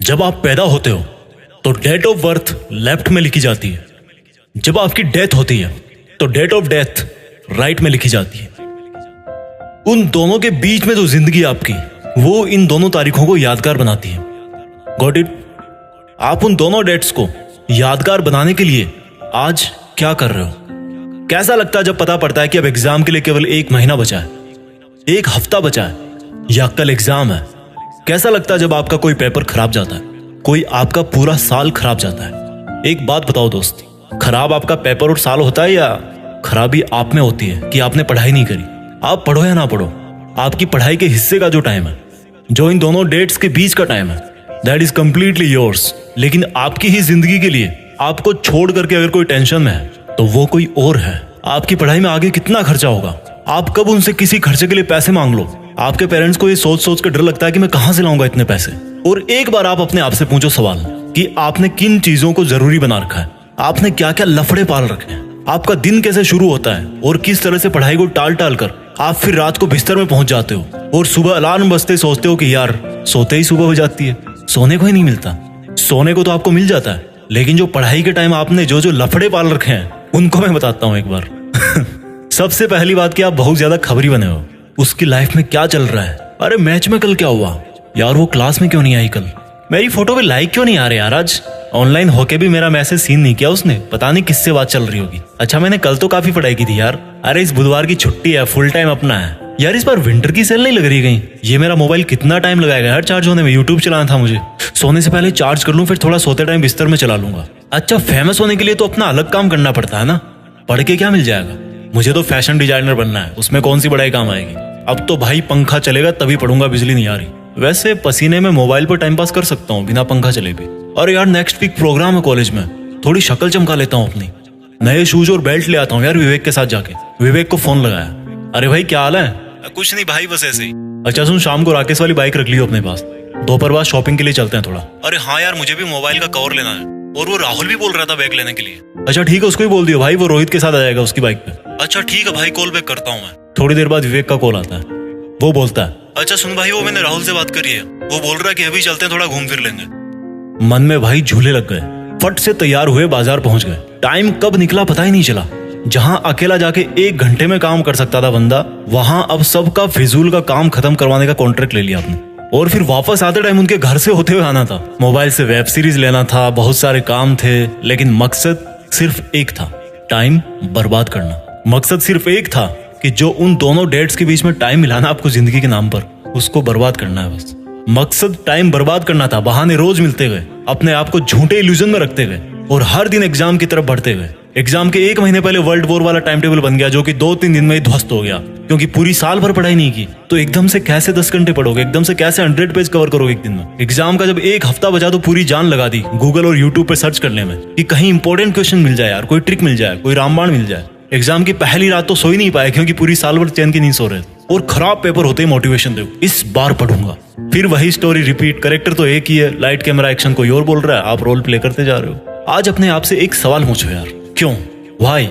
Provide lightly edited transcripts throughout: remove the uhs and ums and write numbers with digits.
जब आप पैदा होते हो तो डेट ऑफ बर्थ लेफ्ट में लिखी जाती है। जब आपकी डेथ होती है तो डेट ऑफ डेथ राइट में लिखी जाती है। उन दोनों के बीच में जो जिंदगी आपकी, वो इन दोनों तारीखों को यादगार बनाती है। Got it? आप उन दोनों डेट्स को यादगार बनाने के लिए आज क्या कर रहे हो? कैसा लगता है जब पता पड़ता है कि अब एग्जाम के लिए केवल 1 महीना बचा है, 1 हफ्ता बचा है, या कल एग्जाम है? कैसा लगता है जब आपका कोई पेपर खराब जाता है, कोई आपका पूरा साल खराब जाता है? एक बात बताओ दोस्त, खराब आपका पेपर और साल होता है या खराबी आप में होती है कि आपने पढ़ाई नहीं करी? आप पढ़ो या ना पढ़ो, आपकी पढ़ाई के हिस्से का जो टाइम है, जो इन दोनों डेट्स के बीच का टाइम है, दैट इज कंप्लीटली योर्स। लेकिन आपकी ही जिंदगी के लिए आपको छोड़ करके अगर कोई टेंशन में है तो वो कोई और है। आपकी पढ़ाई में आगे कितना खर्चा होगा, आप कब उनसे किसी खर्चे के लिए पैसे मांग लो। आपके पेरेंट्स को ये सोच सोच कर डर लगता है कि मैं कहां से लाऊंगा इतने पैसे। और एक बार आप अपने आप से पूछो सवाल कि आपने किन चीजों को जरूरी बना रखा है, आपने क्या क्या लफड़े पाल रखे हैं, आपका दिन कैसे शुरू होता है और किस तरह से पढ़ाई को टाल टाल कर आप फिर रात को बिस्तर में पहुंच जाते हो और सुबह अलार्म बजते सोचते हो कि यार सोते ही सुबह हो जाती है। सोने को ही नहीं मिलता। सोने को तो आपको मिल जाता है, लेकिन जो पढ़ाई के टाइम आपने जो जो लफड़े पाल रखे हैं उनको मैं बताता हूं एक बार। सबसे पहली बात कि आप बहुत ज्यादा खबरी बने हो। उसकी लाइफ में क्या चल रहा है? अरे मैच में कल क्या हुआ यार, वो क्लास में क्यों नहीं आई कल, मेरी फोटो पे लाइक क्यों नहीं आ रहे यार, आज ऑनलाइन होके भी मेरा मैसेज सीन नहीं किया उसने, पता नहीं किससे बात चल रही होगी। अच्छा मैंने कल तो काफी पढ़ाई की थी यार। अरे इस बुधवार की छुट्टी है, फुल टाइम अपना है यार। इस बार विंटर की सेल नहीं लग रही कहीं? ये मेरा मोबाइल कितना टाइम लगाएगा यार चार्ज होने में, यूट्यूब चलाना था मुझे। सोने से पहले चार्ज कर लूं, फिर थोड़ा सोते टाइम बिस्तर में चला लूंगा। अच्छा फेमस होने के लिए तो अपना अलग काम करना पड़ता है ना, पढ़ के क्या मिल जाएगा? मुझे तो फैशन डिजाइनर बनना है, उसमें कौन सी पढ़ाई काम आएगी? अब तो भाई पंखा चलेगा तभी पढ़ूंगा, बिजली नहीं आ रही। वैसे पसीने में मोबाइल पर टाइम पास कर सकता हूँ बिना पंखा चले भी। और यार नेक्स्ट वीक प्रोग्राम है कॉलेज में, थोड़ी शक्ल चमका लेता हूँ अपनी, नए शूज और बेल्ट ले आता हूँ यार विवेक के साथ जाके। विवेक को फोन लगाया, अरे भाई क्या हाल है? कुछ नहीं भाई बस ऐसे ही। अच्छा सुन, शाम को राकेश वाली बाइक रख लियो अपने पास, दोपहर बाद शॉपिंग के लिए चलते हैं थोड़ा। अरे हाँ यार मुझे भी मोबाइल का कवर लेना है, और वो राहुल भी बोल रहा था बैग लेने के लिए। अच्छा ठीक है, उसको ही बोल दियो भाई, वो रोहित के साथ आ जाएगा उसकी बाइक पे। अच्छा ठीक है भाई, कॉल बैक करता हूँ मैं। थोड़ी देर बाद विवेक का कॉल आता है, वो बोलता है अच्छा सुन भाई, वो मैंने राहुल से बात करी है, वो बोल रहा है कि अभी चलते हैं, थोड़ा घूम फिर लेंगे। मन में भाई झूले लग गए, फट से तैयार हुए, बाजार पहुंच गए। टाइम कब निकला पता ही नहीं चला। जहां अकेला जाके 1 घंटे में काम कर सकता था बंदा, वहां अब सबका फिजूल का काम खत्म करवाने का कॉन्ट्रैक्ट ले लिया आपने। और फिर वापस आते टाइम उनके घर से होते हुए आना था, मोबाइल से वेब सीरीज लेना था, बहुत सारे काम थे, लेकिन मकसद सिर्फ एक था, टाइम बर्बाद करना। मकसद सिर्फ एक था कि जो उन दोनों डेट्स के बीच में टाइम मिलाना आपको जिंदगी के नाम पर, उसको बर्बाद करना है बस। मकसद टाइम बर्बाद करना था, बहाने रोज मिलते गए, अपने आप को झूठे इल्यूजन में रखते गए और हर दिन एग्जाम की तरफ बढ़ते गए। एग्जाम के 1 महीने पहले वर्ल्ड वॉर वाला टाइम टेबल बन गया, जो कि 2-3 दिन में ही ध्वस्त हो गया, क्योंकि पूरी साल भर पढ़ाई नहीं की। तो एकदम से कैसे 10 घंटे पढ़ोगे, एकदम से कैसे 100 पेज कवर करोगे एक दिन में? एग्जाम का जब 1 हफ्ता बचा तो पूरी जान लगा दी गूगल और यूट्यूब पे सर्च करने में कि कहीं इंपॉर्टेंट क्वेश्चन मिल जाए यार, कोई ट्रिक मिल जाए, कोई रामबाण मिल जाए। एग्जाम की पहली रात तो सो ही नहीं पाए, क्योंकि पूरी साल भर चैन की नींद सो रहे थे। और खराब पेपर होते ही मोटिवेशन दे, इस बार पढ़ूंगा। फिर वही स्टोरी रिपीट, कैरेक्टर तो एक ही है, लाइट कैमरा एक्शन कोई और बोल रहा है, आप रोल प्ले करते जा रहे हो। आज अपने आप से एक सवाल पूछो यार, क्यों? व्हाई?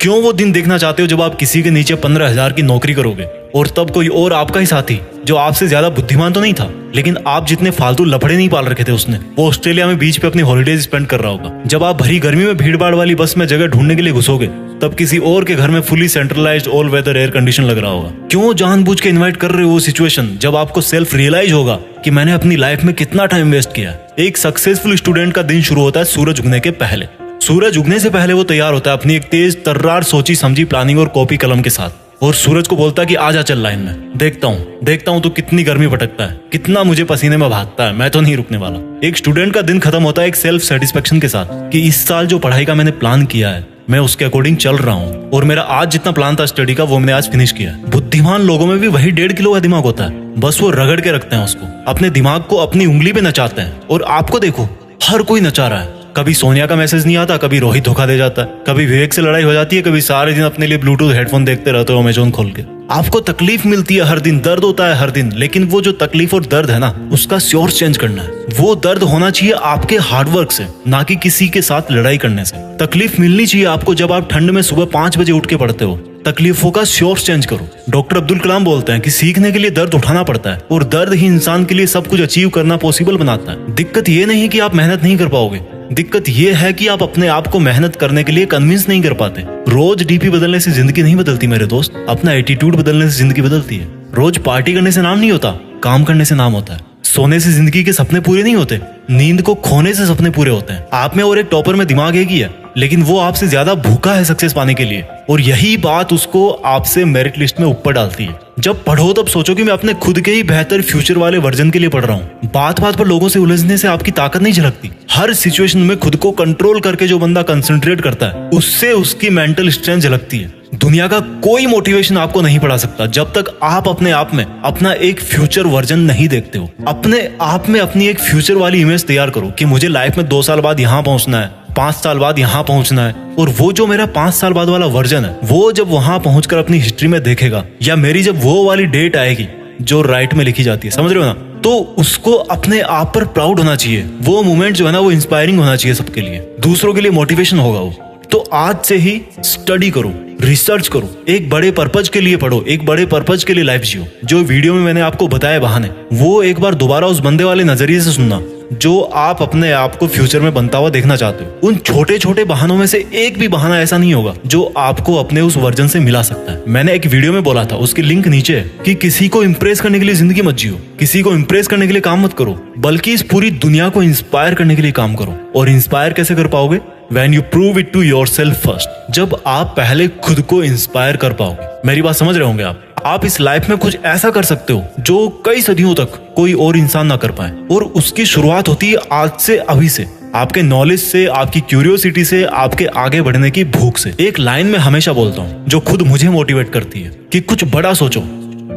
क्यों वो दिन देखना चाहते हो जब आप किसी के नीचे 15,000 की नौकरी करोगे और तब कोई और आपका ही साथी, जो आपसे ज्यादा बुद्धिमान तो नहीं था, लेकिन आप जितने फालतू लफड़े नहीं पाल रखे थे उसने, वो ऑस्ट्रेलिया में बीच पे अपनी हॉलीडेज स्पेंड कर रहा होगा। जब आप भरी गर्मी में भीड़ भाड़ वाली बस में जगह ढूंढने के लिए घुसोगे, तब किसी और के घर में fully centralized all weather air condition लग रहा होगा। क्यों जानबूझ के इन्वाइट कर रहे हो वो सिचुएशन जब आपको सेल्फ रियलाइज होगा कि मैंने अपनी लाइफ में कितना टाइम वेस्ट किया। एक सक्सेसफुल स्टूडेंट का दिन शुरू होता है सूरज उगने के पहले। सूरज उगने से पहले वो तैयार होता है अपनी एक तेज तर्रार सोची समझी प्लानिंग और कॉपी कलम के साथ, और सूरज को बोलता है कि आजा चल लाइन में, देखता हूँ तू कितनी गर्मी भटकता है, कितना मुझे पसीने में भागता है, मैं तो नहीं रुकने वाला। एक स्टूडेंट का दिन खत्म होता है एक सेल्फ सेटिस्फेक्शन के साथ कि इस साल जो पढ़ाई का मैंने प्लान किया है, मैं उसके अकॉर्डिंग चल रहा हूँ, और मेरा आज जितना प्लान था स्टडी का, वो मैंने आज फिनिश किया। बुद्धिमान लोगों में भी वही 1.5 किलो का दिमाग होता है, बस वो रगड़ के रखते हैं उसको, अपने दिमाग को अपनी उंगली पे नचाते हैं। और आपको देखो, हर कोई नचा रहा है। कभी सोनिया का मैसेज नहीं आता, कभी रोहित धोखा दे जाता है, कभी विवेक से लड़ाई हो जाती है, कभी सारे दिन अपने लिए ब्लूटूथ हेडफोन देखते रहते हो अमेज़न खोल के। आपको तकलीफ मिलती है हर दिन, दर्द होता है हर दिन, लेकिन वो जो तकलीफ और दर्द है ना, उसका सोर्स चेंज करना है। वो दर्द होना चाहिए आपके हार्डवर्क से, ना कि किसी के साथ लड़ाई करने से। तकलीफ मिलनी चाहिए आपको जब आप ठंड में सुबह 5 बजे उठ के पढ़ते हो, तकलीफों का सोर्स चेंज करो। डॉक्टर अब्दुल कलाम बोलते हैं कि सीखने के लिए दर्द उठाना पड़ता है और दर्द ही इंसान के लिए सब कुछ अचीव करना पॉसिबल बनाता है। दिक्कत ये नहीं कि आप मेहनत नहीं कर पाओगे, दिक्कत ये है कि आप अपने आप को मेहनत करने के लिए कन्विंस नहीं कर पाते। रोज डीपी बदलने से जिंदगी नहीं बदलती मेरे दोस्त, अपना एटीट्यूड बदलने से जिंदगी बदलती है। रोज पार्टी करने से नाम नहीं होता, काम करने से नाम होता है। सोने से जिंदगी के सपने पूरे नहीं होते, नींद को खोने से सपने पूरे होते हैं। आप में और एक टॉपर में दिमाग एक ही है, लेकिन वो आपसे ज्यादा भूखा है सक्सेस पाने के लिए, और यही बात उसको आपसे मेरिट लिस्ट में ऊपर डालती है। जब पढ़ो तब सोचो कि मैं अपने खुद के ही बेहतर फ्यूचर वाले वर्जन के लिए पढ़ रहा हूँ। बात बात पर लोगों से उलझने से आपकी ताकत नहीं झलकती। हर सिचुएशन में खुद को कंट्रोल करके जो बंदा कंसंट्रेट करता है, उससे उसकी मेंटल स्ट्रेंथ झलकती है। दुनिया का कोई मोटिवेशन आपको नहीं पढ़ा सकता जब तक आप अपने आप में अपना एक फ्यूचर वर्जन नहीं देखते हो। अपने आप में अपनी एक फ्यूचर वाली इमेज तैयार करो कि मुझे लाइफ में 2 साल बाद यहाँ पहुंचना है, 5 साल बाद यहाँ पहुंचना है। और वो जो मेरा 5 साल बाद वाला वर्जन है, वो जब वहां पहुंचकर अपनी हिस्ट्री में देखेगा, या मेरी जब वो वाली डेट आएगी जो राइट में लिखी जाती है, समझ रहे हो ना, तो उसको अपने आप पर प्राउड होना चाहिए। वो मोमेंट जो है ना, वो इंस्पायरिंग होना चाहिए सबके लिए, दूसरों के लिए मोटिवेशन होगा वो। तो आज से ही स्टडी करो, रिसर्च करो, एक बड़े पर्पज के लिए पढ़ो, एक बड़े पर्पज के लिए लाइफ जियो। जो वीडियो में मैंने आपको बताया बहाने, वो एक बार दोबारा उस बंदे वाले नजरिए से सुनना जो आप अपने आप को फ्यूचर में बनता हुआ देखना चाहते हो। उन छोटे छोटे बहानों में से एक भी बहाना ऐसा नहीं होगा जो आपको अपने उस वर्जन से मिला सकता है। मैंने एक वीडियो में बोला था, उसकी लिंक नीचे है, कि किसी को इंप्रेस करने के लिए जिंदगी मत जियो, किसी को इंप्रेस करने के लिए काम मत करो, बल्कि इस पूरी दुनिया को इंस्पायर करने के लिए काम करो। और इंस्पायर कैसे कर पाओगे? When you prove it to yourself first, जब आप पहले खुद को इंस्पायर कर पाओगे। मेरी बात समझ रहे होंगे आप इस लाइफ में कुछ ऐसा कर सकते हो जो कई सदियों तक कोई और इंसान ना कर पाए, और उसकी शुरुआत होती है आज से, अभी से, आपके नॉलेज से, आपकी क्यूरियोसिटी से, आपके आगे बढ़ने की भूख से। एक लाइन में हमेशा बोलता हूँ जो खुद मुझे मोटिवेट करती है कि कुछ बड़ा सोचो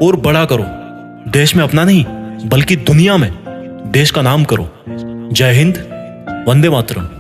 और बड़ा करो। देश में अपना नहीं बल्कि दुनिया में देश का नाम करो। जय हिंद, वंदे मातरम।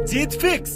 जीत फिक्स।